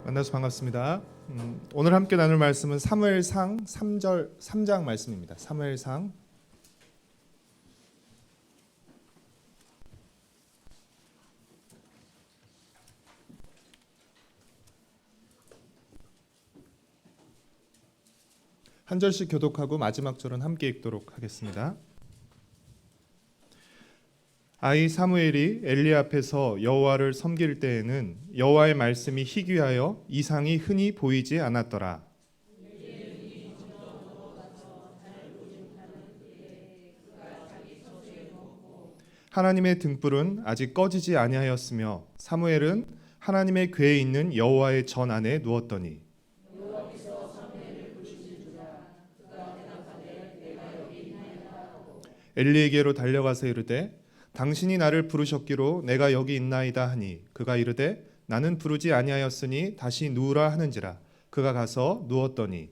만나서 반갑습니다. 오늘 함께 나눌 말씀은 사무엘상 3장 말씀입니다. 사무엘상 한 절씩 교독하고 마지막 절은 함께 읽도록 하겠습니다. 아이 사무엘이 엘리 앞에서 여호와를 섬길 때에는 여호와의 말씀이 희귀하여 이상이 흔히 보이지 않았더라. 하나님의 등불은 아직 꺼지지 아니하였으며 사무엘은 하나님의 궤에 있는 여호와의 전 안에 누웠더니 엘리에게로 달려가서 이르되 당신이 나를 부르셨기로 내가 여기 있나이다 하니 그가 이르되 나는 부르지 아니하였으니 다시 누우라 하는지라. 그가 가서 누웠더니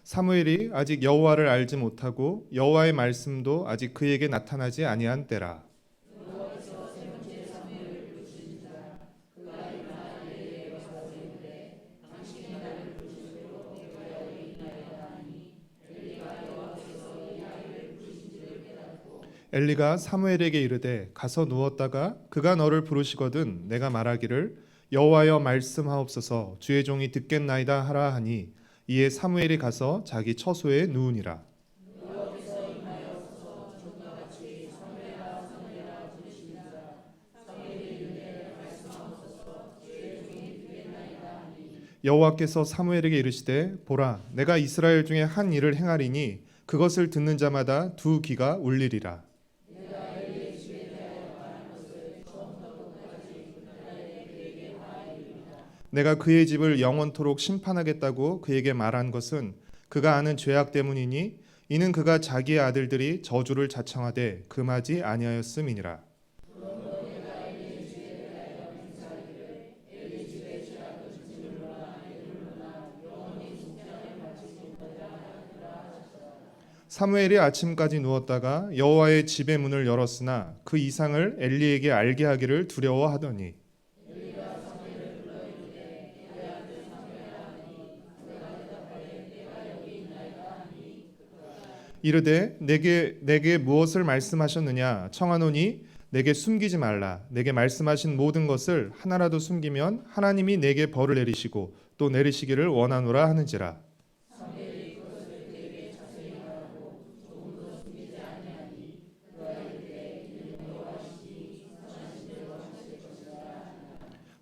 사무엘이 아직 여호와를 알지 못하고 여호와의 말씀도 아직 그에게 나타나지 아니한 때라. 엘리가 사무엘에게 이르되 가서 누웠다가 그가 너를 부르시거든 내가 말하기를 여호와여 말씀하옵소서 주의 종이 듣겠나이다 하라 하니 이에 사무엘이 가서 자기 처소에 누우니라. 여호와께서 사무엘에게 이르시되 보라 내가 이스라엘 중에 한 일을 행하리니 그것을 듣는 자마다 두 귀가 울리리라. 내가 그의 집을 영원토록 심판하겠다고 그에게 말한 것은 그가 아는 죄악 때문이니 이는 그가 자기의 아들들이 저주를 자청하되 금하지 아니하였음이니라. 사무엘이 아침까지 누웠다가 여호와의 집의 문을 열었으나 그 이상을 엘리에게 알게 하기를 두려워하더니 이르되 내게 무엇을 말씀하셨느냐 청하노니 내게 숨기지 말라. 내게 말씀하신 모든 것을 하나라도 숨기면 하나님이 내게 벌을 내리시고 또 내리시기를 원하노라 하는지라.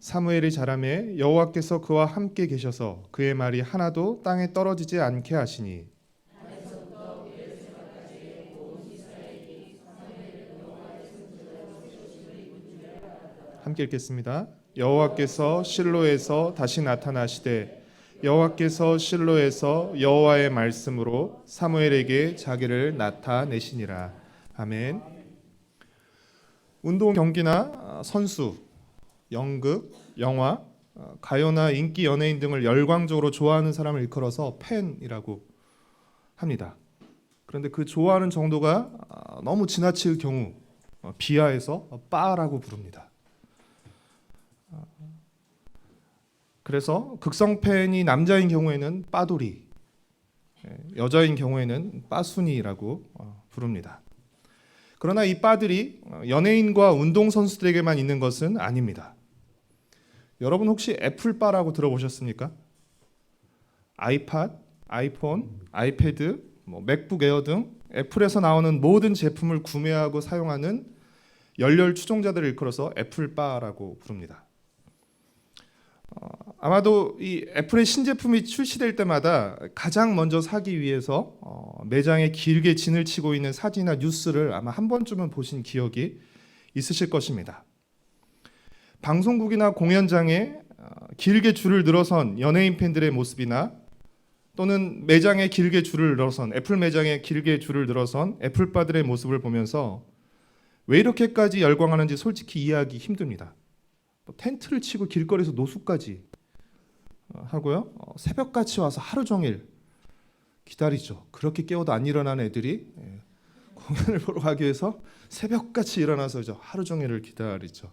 사무엘이 자라매 여호와께서 그와 함께 계셔서 그의 말이 하나도 땅에 떨어지지 않게 하시니 함께 읽겠습니다. 여호와께서 실로에서 다시 나타나시되 여호와께서 실로에서 여호와의 말씀으로 사무엘에게 자기를 나타내시니라. 아멘. 운동 경기나 선수, 연극, 영화, 가요나 인기 연예인 등을 열광적으로 좋아하는 사람을 일컬어서 팬이라고 합니다. 그런데 그 좋아하는 정도가 너무 지나칠 경우 비하해서 빠라고 부릅니다. 그래서 극성 팬이 남자인 경우에는 빠돌이, 여자인 경우에는 빠순이라고 부릅니다. 그러나 이 빠들이 연예인과 운동선수들에게만 있는 것은 아닙니다. 여러분 혹시 애플바라고 들어보셨습니까? 아이팟, 아이폰, 아이패드, 맥북 에어 등 애플에서 나오는 모든 제품을 구매하고 사용하는 열렬 추종자들을 일컬어서 애플바라고 부릅니다. 아마도 이 애플의 신제품이 출시될 때마다 가장 먼저 사기 위해서 매장에 길게 진을 치고 있는 사진이나 뉴스를 아마 한 번쯤은 보신 기억이 있으실 것입니다. 방송국이나 공연장에 길게 줄을 늘어선 연예인 팬들의 모습이나 또는 매장에 길게 줄을 늘어선 애플 매장에 길게 줄을 늘어선 애플바들의 모습을 보면서 왜 이렇게까지 열광하는지 솔직히 이해하기 힘듭니다. 텐트를 치고 길거리에서 노숙까지 하고요. 새벽같이 와서 하루 종일 기다리죠. 그렇게 깨워도 안 일어나는 애들이 공연을 보러 가기 위해서 새벽같이 일어나서 하루 종일을 기다리죠.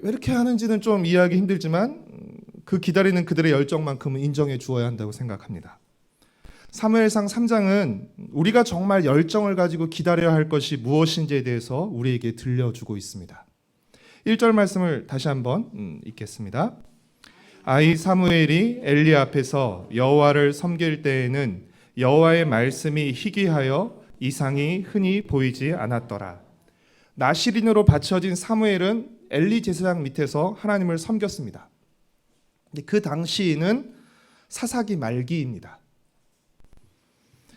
왜 이렇게 하는지는 좀 이해하기 힘들지만 그 기다리는 그들의 열정만큼은 인정해 주어야 한다고 생각합니다. 사무엘상 3장은 우리가 정말 열정을 가지고 기다려야 할 것이 무엇인지에 대해서 우리에게 들려주고 있습니다. 1절 말씀을 다시 한번 읽겠습니다. 아이 사무엘이 엘리 앞에서 여호와를 섬길 때에는 여호와의 말씀이 희귀하여 이상이 흔히 보이지 않았더라. 나시린으로 바쳐진 사무엘은 엘리 제사장 밑에서 하나님을 섬겼습니다. 근데 그 당시에는 사사기 말기입니다.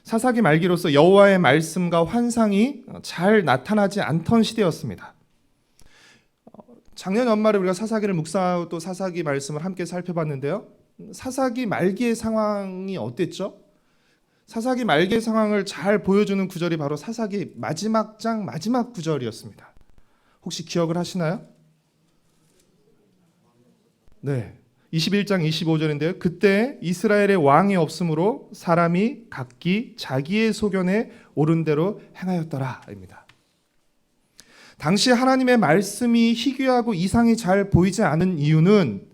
사사기 말기로서 여호와의 말씀과 환상이 잘 나타나지 않던 시대였습니다. 작년 연말에 우리가 사사기를 묵상하고 또 사사기 말씀을 함께 살펴봤는데요. 사사기 말기의 상황이 어땠죠? 사사기 말기의 상황을 잘 보여주는 구절이 바로 사사기 마지막 장 마지막 구절이었습니다. 혹시 기억을 하시나요? 네, 21장 25절인데요. 그때 이스라엘의 왕이 없으므로 사람이 각기 자기의 소견에 옳은 대로 행하였더라 입니다. 당시 하나님의 말씀이 희귀하고 이상이 잘 보이지 않은 이유는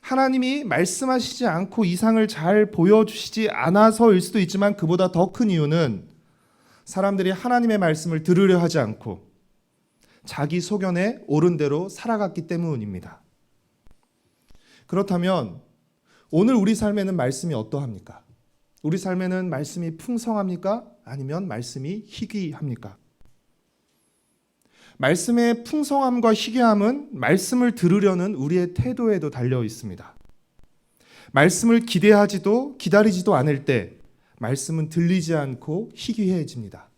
하나님이 말씀하시지 않고 이상을 잘 보여주시지 않아서일 수도 있지만 그보다 더 큰 이유는 사람들이 하나님의 말씀을 들으려 하지 않고 자기 소견에 옳은 대로 살아갔기 때문입니다. 그렇다면 오늘 우리 삶에는 말씀이 어떠합니까? 우리 삶에는 말씀이 풍성합니까? 아니면 말씀이 희귀합니까? 말씀의 풍성함과 희귀함은 말씀을 들으려는 우리의 태도에도 달려 있습니다. 말씀을 기대하지도 기다리지도 않을 때 말씀은 들리지 않고 희귀해집니다.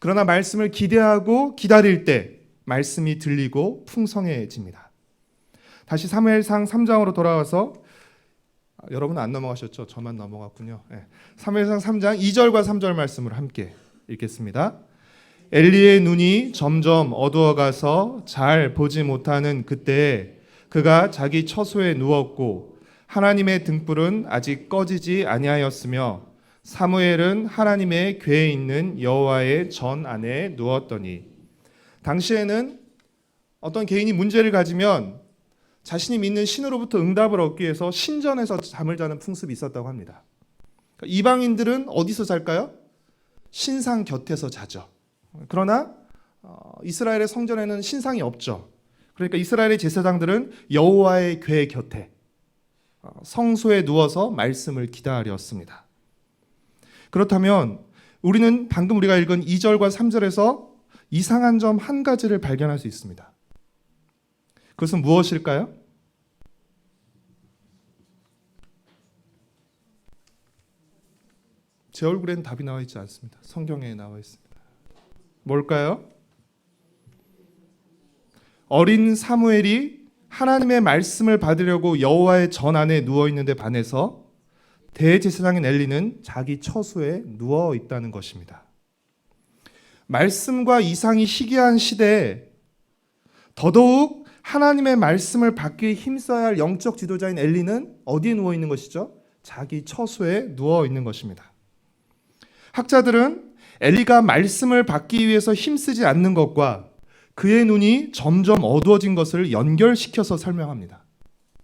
그러나 말씀을 기대하고 기다릴 때 말씀이 들리고 풍성해집니다. 다시 사무엘상 3장으로 돌아와서 여러분 안 넘어가셨죠? 저만 넘어갔군요. 사무엘상 3장 2절과 3절 말씀을 함께 읽겠습니다. 엘리의 눈이 점점 어두워가서 잘 보지 못하는 그때에 그가 자기 처소에 누웠고 하나님의 등불은 아직 꺼지지 아니하였으며 사무엘은 하나님의 궤에 있는 여호와의 전 안에 누웠더니 당시에는 어떤 개인이 문제를 가지면 자신이 믿는 신으로부터 응답을 얻기 위해서 신전에서 잠을 자는 풍습이 있었다고 합니다. 이방인들은 어디서 잘까요? 신상 곁에서 자죠. 그러나 이스라엘의 성전에는 신상이 없죠. 그러니까 이스라엘의 제사장들은 여호와의 궤 곁에 성소에 누워서 말씀을 기다렸습니다. 그렇다면 우리는 방금 우리가 읽은 2절과 3절에서 이상한 점 한 가지를 발견할 수 있습니다. 그것은 무엇일까요? 제 얼굴에는 답이 나와 있지 않습니다. 성경에 나와 있습니다. 뭘까요? 어린 사무엘이 하나님의 말씀을 받으려고 여호와의 전 안에 누워 있는데 반해서 대제사장인 엘리는 자기 처소에 누워 있다는 것입니다. 말씀과 이상이 희귀한 시대에 더더욱 하나님의 말씀을 받기 힘써야 할 영적 지도자인 엘리는 어디에 누워 있는 것이죠? 자기 처소에 누워 있는 것입니다. 학자들은 엘리가 말씀을 받기 위해서 힘쓰지 않는 것과 그의 눈이 점점 어두워진 것을 연결시켜서 설명합니다.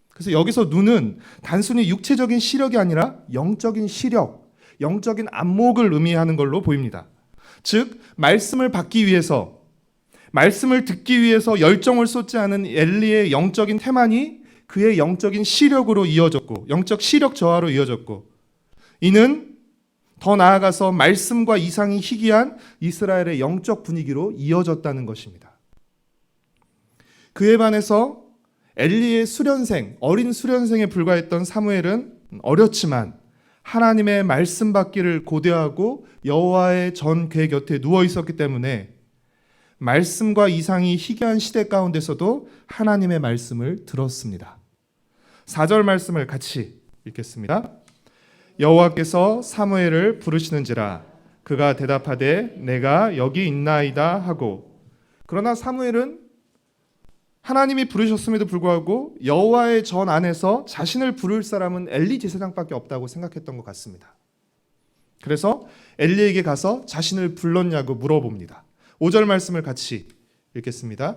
그래서 여기서 눈은 단순히 육체적인 시력이 아니라 영적인 시력, 영적인 안목을 의미하는 걸로 보입니다. 즉 말씀을 받기 위해서, 말씀을 듣기 위해서 열정을 쏟지 않은 엘리의 영적인 태만이 그의 영적인 시력으로 이어졌고, 영적 시력 저하로 이어졌고, 이는 더 나아가서 말씀과 이상이 희귀한 이스라엘의 영적 분위기로 이어졌다는 것입니다. 그에 반해서 엘리의 수련생, 어린 수련생에 불과했던 사무엘은 어렸지만 하나님의 말씀 받기를 고대하고 여호와의 전 궤 곁에 누워 있었기 때문에 말씀과 이상이 희귀한 시대 가운데서도 하나님의 말씀을 들었습니다. 4절 말씀을 같이 읽겠습니다. 여호와께서 사무엘을 부르시는지라 그가 대답하되 내가 여기 있나이다 하고, 그러나 사무엘은 하나님이 부르셨음에도 불구하고 여호와의 전 안에서 자신을 부를 사람은 엘리 제사장밖에 없다고 생각했던 것 같습니다. 그래서 엘리에게 가서 자신을 불렀냐고 물어봅니다. 5절 말씀을 같이 읽겠습니다.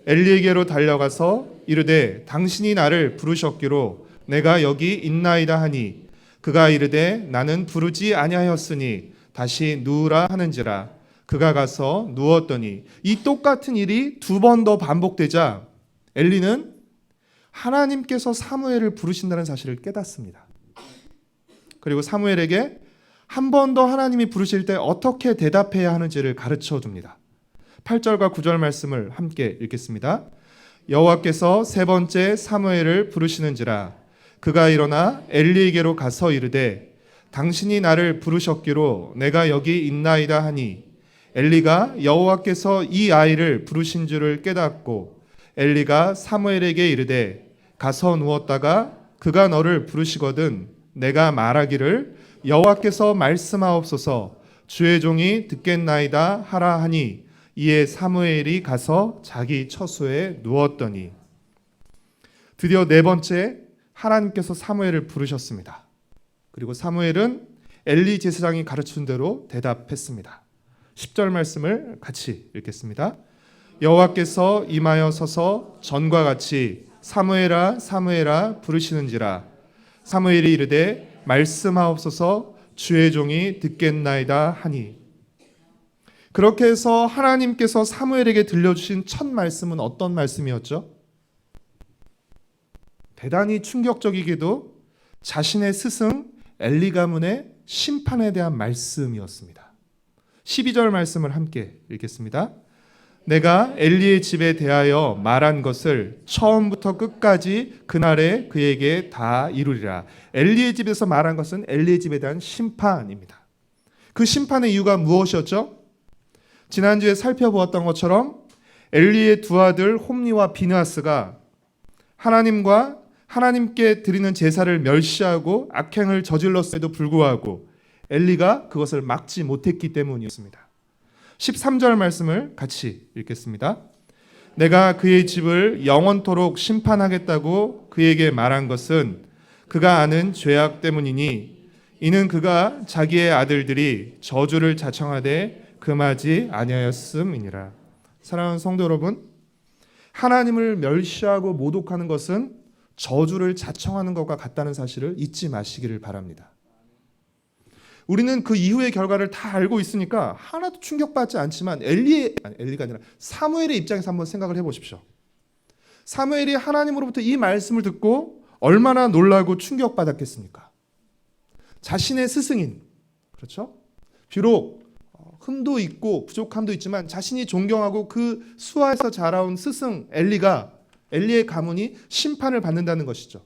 엘리에게로 달려가서 이르되 당신이 나를 부르셨기로 내가 여기 있나이다 하니 그가 이르되 나는 부르지 아니하였으니 다시 누우라 하는지라. 그가 가서 누웠더니 이 똑같은 일이 2번 더 반복되자 엘리는 하나님께서 사무엘을 부르신다는 사실을 깨닫습니다. 그리고 사무엘에게 한 번 더 하나님이 부르실 때 어떻게 대답해야 하는지를 가르쳐 줍니다. 8절과 9절 말씀을 함께 읽겠습니다. 여호와께서 3번째 사무엘을 부르시는지라. 그가 일어나 엘리에게로 가서 이르되 당신이 나를 부르셨기로 내가 여기 있나이다 하니 엘리가 여호와께서 이 아이를 부르신 줄을 깨닫고 엘리가 사무엘에게 이르되 가서 누웠다가 그가 너를 부르시거든 내가 말하기를 여호와께서 말씀하옵소서 주의 종이 듣겠나이다 하라 하니 이에 사무엘이 가서 자기 처소에 누웠더니 드디어 4번째 하나님께서 사무엘을 부르셨습니다. 그리고 사무엘은 엘리 제사장이 가르친 대로 대답했습니다. 10절 말씀을 같이 읽겠습니다. 여호와께서 임하여 서서 전과 같이 사무엘아 사무엘아 부르시는지라. 사무엘이 이르되 말씀하옵소서 주의 종이 듣겠나이다 하니. 그렇게 해서 하나님께서 사무엘에게 들려주신 첫 말씀은 어떤 말씀이었죠? 대단히 충격적이게도 자신의 스승 엘리 가문의 심판에 대한 말씀이었습니다. 12절 말씀을 함께 읽겠습니다. 내가 엘리의 집에 대하여 말한 것을 처음부터 끝까지 그날에 그에게 다 이루리라. 엘리의 집에서 말한 것은 엘리의 집에 대한 심판입니다. 그 심판의 이유가 무엇이었죠? 지난주에 살펴보았던 것처럼 엘리의 2 아들 홈니와 비느하스가 하나님께 드리는 제사를 멸시하고 악행을 저질렀음에도 불구하고 엘리가 그것을 막지 못했기 때문이었습니다. 13절 말씀을 같이 읽겠습니다. 내가 그의 집을 영원토록 심판하겠다고 그에게 말한 것은 그가 아는 죄악 때문이니 이는 그가 자기의 아들들이 저주를 자청하되 금하지 아니하였음이니라. 사랑하는 성도 여러분, 하나님을 멸시하고 모독하는 것은 저주를 자청하는 것과 같다는 사실을 잊지 마시기를 바랍니다. 우리는 그 이후의 결과를 다 알고 있으니까 하나도 충격받지 않지만 엘리가 아니라 사무엘의 입장에서 한번 생각을 해보십시오. 사무엘이 하나님으로부터 이 말씀을 듣고 얼마나 놀라고 충격받았겠습니까? 자신의 스승인, 그렇죠? 비록 흠도 있고 부족함도 있지만 자신이 존경하고 그 수하에서 자라온 스승 엘리의 가문이 심판을 받는다는 것이죠.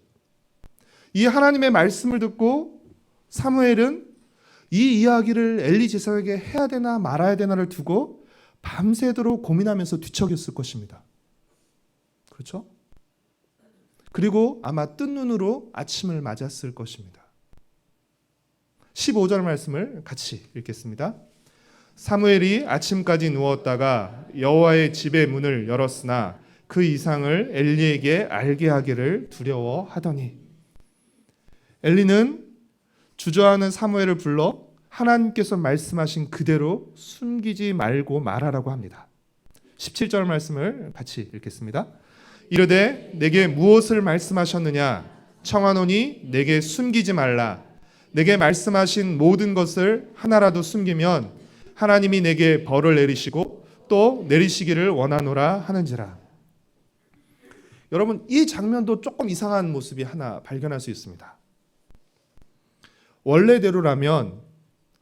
이 하나님의 말씀을 듣고 사무엘은 이 이야기를 엘리 제사장에게 해야 되나 말아야 되나를 두고 밤새도록 고민하면서 뒤척였을 것입니다. 그렇죠? 그리고 아마 뜬 눈으로 아침을 맞았을 것입니다. 15절 말씀을 같이 읽겠습니다. 사무엘이 아침까지 누웠다가 여호와의 집의 문을 열었으나 그 이상을 엘리에게 알게 하기를 두려워하더니. 엘리는 주저하는 사무엘을 불러 하나님께서 말씀하신 그대로 숨기지 말고 말하라고 합니다. 17절 말씀을 같이 읽겠습니다. 이르되 내게 무엇을 말씀하셨느냐 청하노니 내게 숨기지 말라. 내게 말씀하신 모든 것을 하나라도 숨기면 하나님이 내게 벌을 내리시고 또 내리시기를 원하노라 하는지라. 여러분, 이 장면도 조금 이상한 모습이 하나 발견할 수 있습니다. 원래대로라면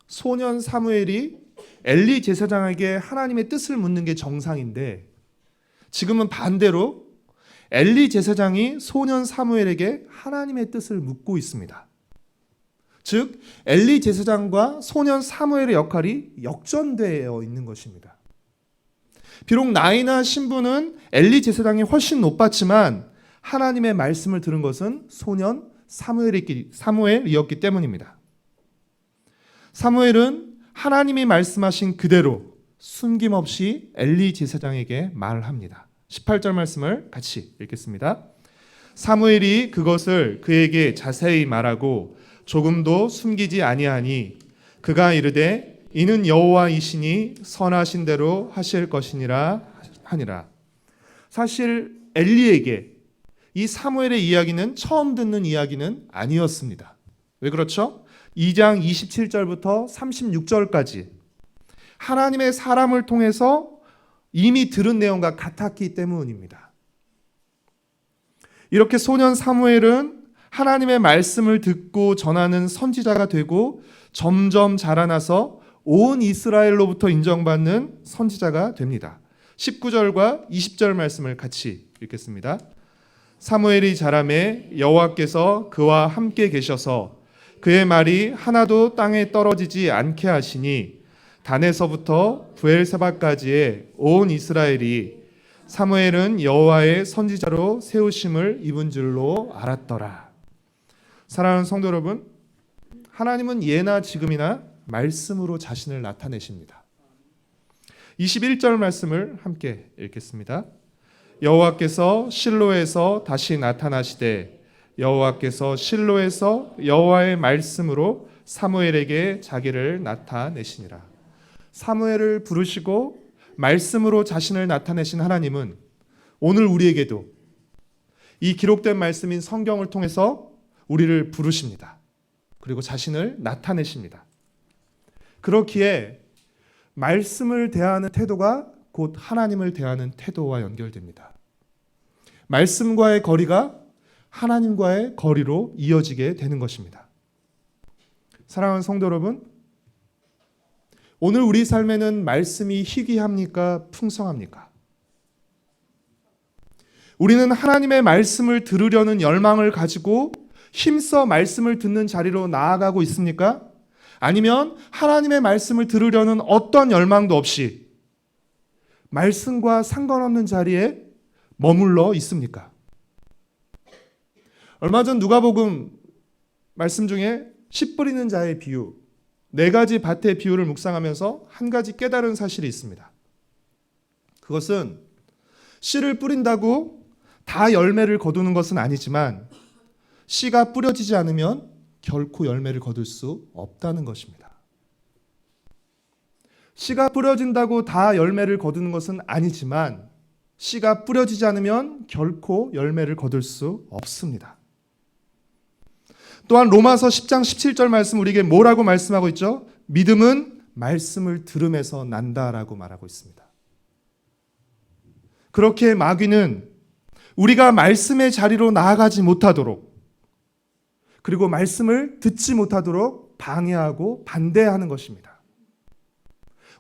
소년 사무엘이 엘리 제사장에게 하나님의 뜻을 묻는 게 정상인데 지금은 반대로 엘리 제사장이 소년 사무엘에게 하나님의 뜻을 묻고 있습니다. 즉 엘리 제사장과 소년 사무엘의 역할이 역전되어 있는 것입니다. 비록 나이나 신분은 엘리 제사장이 훨씬 높았지만 하나님의 말씀을 들은 것은 소년 사무엘이었기 때문입니다. 사무엘은 하나님이 말씀하신 그대로 숨김없이 엘리 제사장에게 말합니다. 18절 말씀을 같이 읽겠습니다. 사무엘이 그것을 그에게 자세히 말하고 조금도 숨기지 아니하니 그가 이르되 이는 여호와이시니 선하신 대로 하실 것이니라 하니라. 사실 엘리에게 이 사무엘의 이야기는 처음 듣는 이야기는 아니었습니다. 왜 그렇죠? 2장 27절부터 36절까지 하나님의 사람을 통해서 이미 들은 내용과 같았기 때문입니다. 이렇게 소년 사무엘은 하나님의 말씀을 듣고 전하는 선지자가 되고 점점 자라나서 온 이스라엘로부터 인정받는 선지자가 됩니다. 19절과 20절 말씀을 같이 읽겠습니다. 사무엘이 자라매 여호와께서 그와 함께 계셔서 그의 말이 하나도 땅에 떨어지지 않게 하시니 단에서부터 브엘세바까지의 온 이스라엘이 사무엘은 여호와의 선지자로 세우심을 입은 줄로 알았더라. 사랑하는 성도 여러분, 하나님은 예나 지금이나 말씀으로 자신을 나타내십니다. 21절 말씀을 함께 읽겠습니다. 여호와께서 실로에서 다시 나타나시되 여호와께서 실로에서 여호와의 말씀으로 사무엘에게 자기를 나타내시니라. 사무엘을 부르시고 말씀으로 자신을 나타내신 하나님은 오늘 우리에게도 이 기록된 말씀인 성경을 통해서 우리를 부르십니다. 그리고 자신을 나타내십니다. 그렇기에 말씀을 대하는 태도가 곧 하나님을 대하는 태도와 연결됩니다. 말씀과의 거리가 하나님과의 거리로 이어지게 되는 것입니다. 사랑하는 성도 여러분, 오늘 우리 삶에는 말씀이 희귀합니까? 풍성합니까? 우리는 하나님의 말씀을 들으려는 열망을 가지고 힘써 말씀을 듣는 자리로 나아가고 있습니까? 아니면 하나님의 말씀을 들으려는 어떤 열망도 없이 말씀과 상관없는 자리에 머물러 있습니까? 얼마 전 누가복음 말씀 중에 씨 뿌리는 자의 비유, 4가지 밭의 비유를 묵상하면서 한 가지 깨달은 사실이 있습니다. 그것은 씨를 뿌린다고 다 열매를 거두는 것은 아니지만 씨가 뿌려지지 않으면 결코 열매를 거둘 수 없다는 것입니다. 씨가 뿌려진다고 다 열매를 거두는 것은 아니지만 씨가 뿌려지지 않으면 결코 열매를 거둘 수 없습니다. 또한 로마서 10장 17절 말씀 우리에게 뭐라고 말씀하고 있죠? 믿음은 말씀을 들음에서 난다라고 말하고 있습니다. 그렇게 마귀는 우리가 말씀의 자리로 나아가지 못하도록 그리고 말씀을 듣지 못하도록 방해하고 반대하는 것입니다.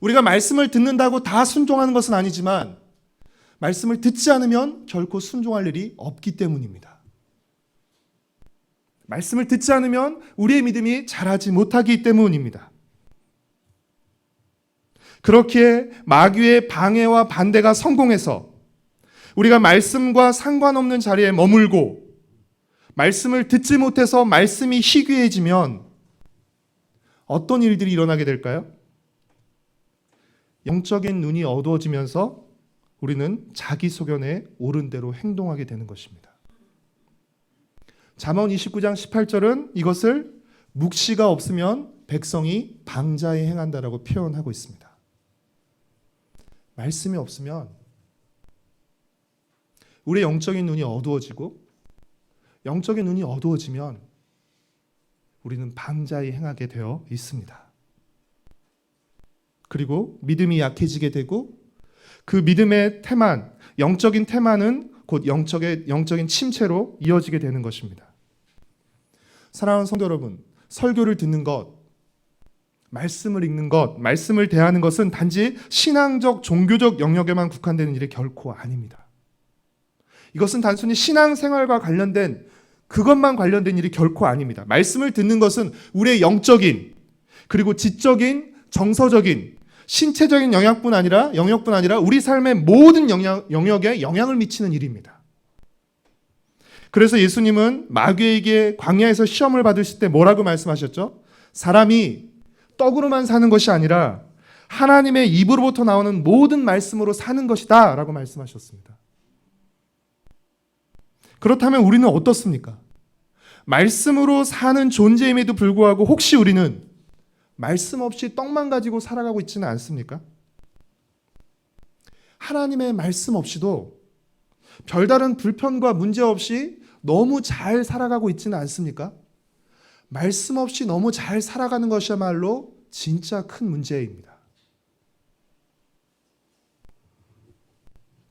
우리가 말씀을 듣는다고 다 순종하는 것은 아니지만 말씀을 듣지 않으면 결코 순종할 일이 없기 때문입니다. 말씀을 듣지 않으면 우리의 믿음이 자라지 못하기 때문입니다. 그렇기에 마귀의 방해와 반대가 성공해서 우리가 말씀과 상관없는 자리에 머물고 말씀을 듣지 못해서 말씀이 희귀해지면 어떤 일들이 일어나게 될까요? 영적인 눈이 어두워지면서 우리는 자기 소견에 옳은 대로 행동하게 되는 것입니다. 잠언 29장 18절은 이것을 묵시가 없으면 백성이 방자에 행한다라고 표현하고 있습니다. 말씀이 없으면 우리의 영적인 눈이 어두워지고 영적인 눈이 어두워지면 우리는 방자에 행하게 되어 있습니다. 그리고 믿음이 약해지게 되고 그 믿음의 태만, 영적인 태만은 곧 영적인 침체로 이어지게 되는 것입니다. 사랑하는 성도 여러분, 설교를 듣는 것, 말씀을 읽는 것, 말씀을 대하는 것은 단지 신앙적, 종교적 영역에만 국한되는 일이 결코 아닙니다. 이것은 단순히 신앙생활과 관련된 그것만 관련된 일이 결코 아닙니다. 말씀을 듣는 것은 우리의 영적인 그리고 지적인, 정서적인, 신체적인 영역뿐 아니라 우리 삶의 모든 영역에 영향을 미치는 일입니다. 그래서 예수님은 마귀에게 광야에서 시험을 받으실 때 뭐라고 말씀하셨죠? 사람이 떡으로만 사는 것이 아니라 하나님의 입으로부터 나오는 모든 말씀으로 사는 것이다 라고 말씀하셨습니다. 그렇다면 우리는 어떻습니까? 말씀으로 사는 존재임에도 불구하고 혹시 우리는 말씀 없이 떡만 가지고 살아가고 있지는 않습니까? 하나님의 말씀 없이도 별다른 불편과 문제 없이 너무 잘 살아가고 있지는 않습니까? 말씀 없이 너무 잘 살아가는 것이야말로 진짜 큰 문제입니다.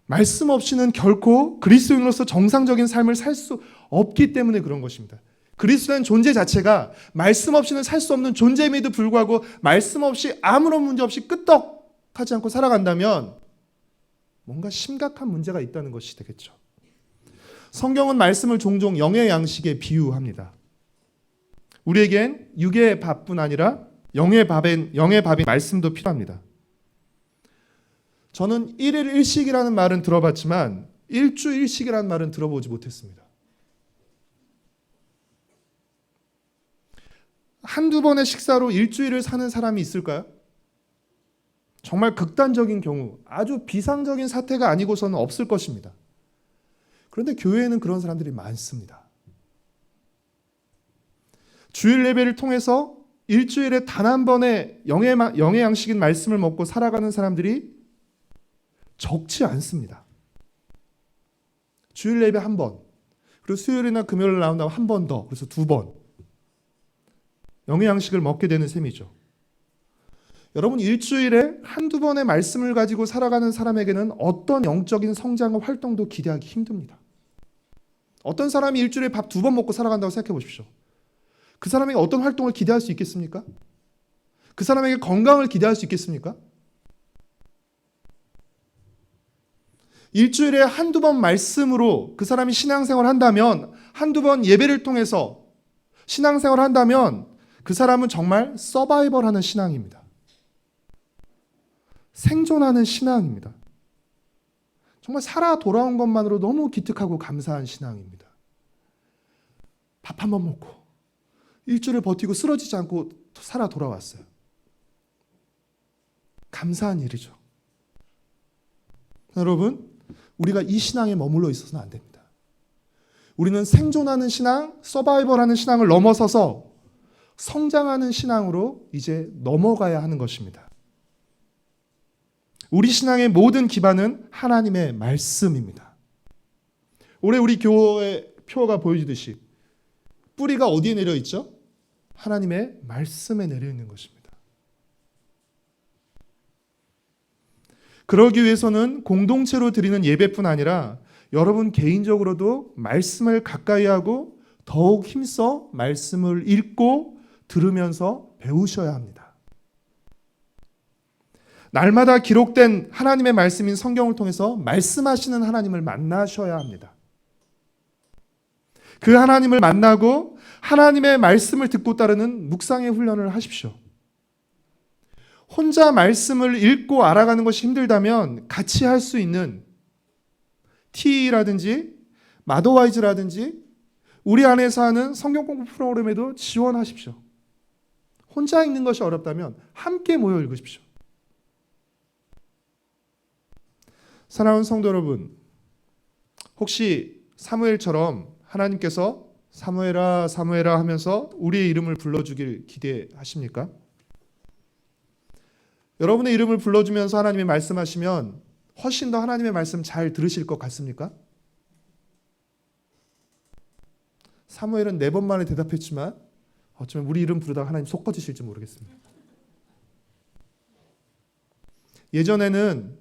말씀 없이는 결코 그리스도인으로서 정상적인 삶을 살 수 없기 때문에 그런 것입니다. 그리스도인 존재 자체가 말씀 없이는 살 수 없는 존재임에도 불구하고 말씀 없이 아무런 문제 없이 끄떡하지 않고 살아간다면 뭔가 심각한 문제가 있다는 것이 되겠죠. 성경은 말씀을 종종 영의 양식에 비유합니다. 우리에겐 육의 밥뿐 아니라 영의 밥인 말씀도 필요합니다. 저는 1일 1식이라는 말은 들어봤지만 일주 1식이라는 말은 들어보지 못했습니다. 한두 번의 식사로 일주일을 사는 사람이 있을까요? 정말 극단적인 경우, 아주 비상적인 사태가 아니고서는 없을 것입니다. 그런데 교회에는 그런 사람들이 많습니다. 주일 예배를 통해서 일주일에 단 한 번의 영의 양식인 말씀을 먹고 살아가는 사람들이 적지 않습니다. 주일 예배 한 번, 그리고 수요일이나 금요일 나온다고 한 번 더, 그래서 2번 영의 양식을 먹게 되는 셈이죠. 여러분, 일주일에 한두 번의 말씀을 가지고 살아가는 사람에게는 어떤 영적인 성장과 활동도 기대하기 힘듭니다. 어떤 사람이 일주일에 밥 2번 먹고 살아간다고 생각해 보십시오. 그 사람에게 어떤 활동을 기대할 수 있겠습니까? 그 사람에게 건강을 기대할 수 있겠습니까? 일주일에 한두 번 말씀으로 그 사람이 신앙생활을 한다면, 한두 번 예배를 통해서 신앙생활을 한다면 그 사람은 정말 서바이벌하는 신앙입니다. 생존하는 신앙입니다. 정말 살아 돌아온 것만으로 너무 기특하고 감사한 신앙입니다. 밥 한 번 먹고 일주일을 버티고 쓰러지지 않고 살아 돌아왔어요. 감사한 일이죠. 여러분, 우리가 이 신앙에 머물러 있어서는 안 됩니다. 우리는 생존하는 신앙, 서바이벌하는 신앙을 넘어서서 성장하는 신앙으로 이제 넘어가야 하는 것입니다. 우리 신앙의 모든 기반은 하나님의 말씀입니다. 올해 우리 교회 표어가 보여주듯이 뿌리가 어디에 내려 있죠? 하나님의 말씀에 내려 있는 것입니다. 그러기 위해서는 공동체로 드리는 예배뿐 아니라 여러분 개인적으로도 말씀을 가까이 하고 더욱 힘써 말씀을 읽고 들으면서 배우셔야 합니다. 날마다 기록된 하나님의 말씀인 성경을 통해서 말씀하시는 하나님을 만나셔야 합니다. 그 하나님을 만나고 하나님의 말씀을 듣고 따르는 묵상의 훈련을 하십시오. 혼자 말씀을 읽고 알아가는 것이 힘들다면 같이 할 수 있는 T라든지 마더와이즈라든지 우리 안에서 하는 성경 공부 프로그램에도 지원하십시오. 혼자 읽는 것이 어렵다면 함께 모여 읽으십시오. 사랑하는 성도 여러분, 혹시 사무엘처럼 하나님께서 사무엘아 사무엘아 하면서 우리의 이름을 불러주길 기대하십니까? 여러분의 이름을 불러주면서 하나님이 말씀하시면 훨씬 더 하나님의 말씀 잘 들으실 것 같습니까? 사무엘은 4번 만에 대답했지만 어쩌면 우리 이름 부르다가 하나님 속 꺼지실지 모르겠습니다. 예전에는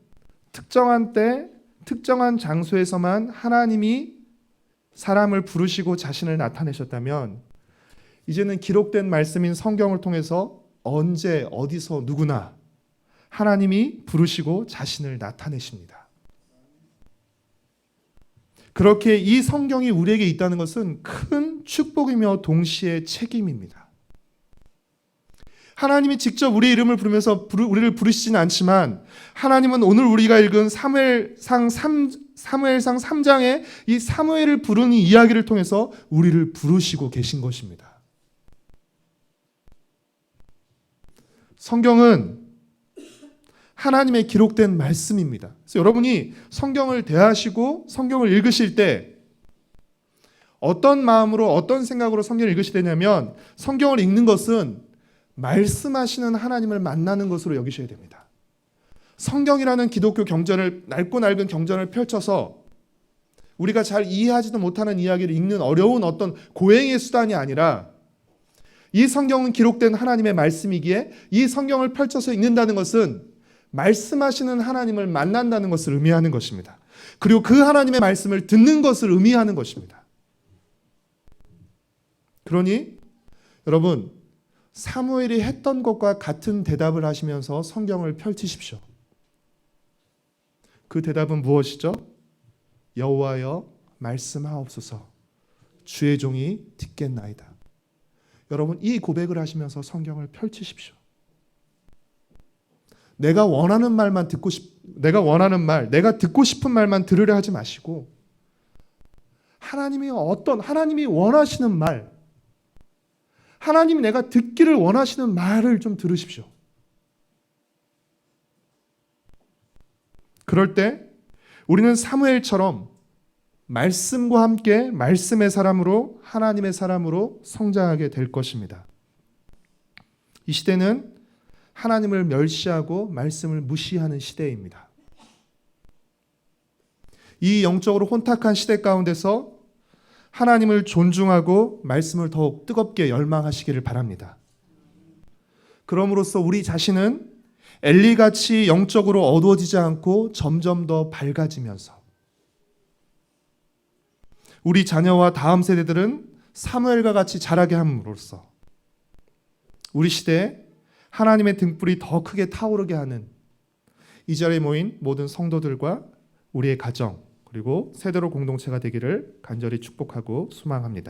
특정한 때, 특정한 장소에서만 하나님이 사람을 부르시고 자신을 나타내셨다면 이제는 기록된 말씀인 성경을 통해서 언제 어디서 누구나 하나님이 부르시고 자신을 나타내십니다. 그렇게 이 성경이 우리에게 있다는 것은 큰 축복이며 동시에 책임입니다. 하나님이 직접 우리 이름을 부르면서 우리를 부르시지는 않지만 하나님은 오늘 우리가 읽은 사무엘상 3장의 이 사무엘을 부르는 이야기를 통해서 우리를 부르시고 계신 것입니다. 성경은 하나님의 기록된 말씀입니다. 그래서 여러분이 성경을 대하시고 성경을 읽으실 때 어떤 마음으로 어떤 생각으로 성경을 읽으시 되냐면 성경을 읽는 것은 말씀하시는 하나님을 만나는 것으로 여기셔야 됩니다. 성경이라는 기독교 경전을 넓고 넓은 경전을 펼쳐서 우리가 잘 이해하지도 못하는 이야기를 읽는 어려운 어떤 고행의 수단이 아니라 이 성경은 기록된 하나님의 말씀이기에 이 성경을 펼쳐서 읽는다는 것은 말씀하시는 하나님을 만난다는 것을 의미하는 것입니다. 그리고 그 하나님의 말씀을 듣는 것을 의미하는 것입니다. 그러니 여러분, 사무엘이 했던 것과 같은 대답을 하시면서 성경을 펼치십시오. 그 대답은 무엇이죠? 여호와여 말씀하옵소서, 주의 종이 듣겠나이다. 여러분, 이 고백을 하시면서 성경을 펼치십시오. 내가 원하는 말만 내가 원하는 말, 내가 듣고 싶은 말만 들으려 하지 마시고 하나님이 원하시는 말, 하나님이 내가 듣기를 원하시는 말을 좀 들으십시오. 그럴 때 우리는 사무엘처럼 말씀과 함께 말씀의 사람으로, 하나님의 사람으로 성장하게 될 것입니다. 이 시대는 하나님을 멸시하고 말씀을 무시하는 시대입니다. 이 영적으로 혼탁한 시대 가운데서 하나님을 존중하고 말씀을 더욱 뜨겁게 열망하시기를 바랍니다. 그럼으로써 우리 자신은 엘리같이 영적으로 어두워지지 않고 점점 더 밝아지면서 우리 자녀와 다음 세대들은 사무엘과 같이 자라게 함으로써 우리 시대에 하나님의 등불이 더 크게 타오르게 하는 이 자리에 모인 모든 성도들과 우리의 가정 그리고 세대로 공동체가 되기를 간절히 축복하고 소망합니다.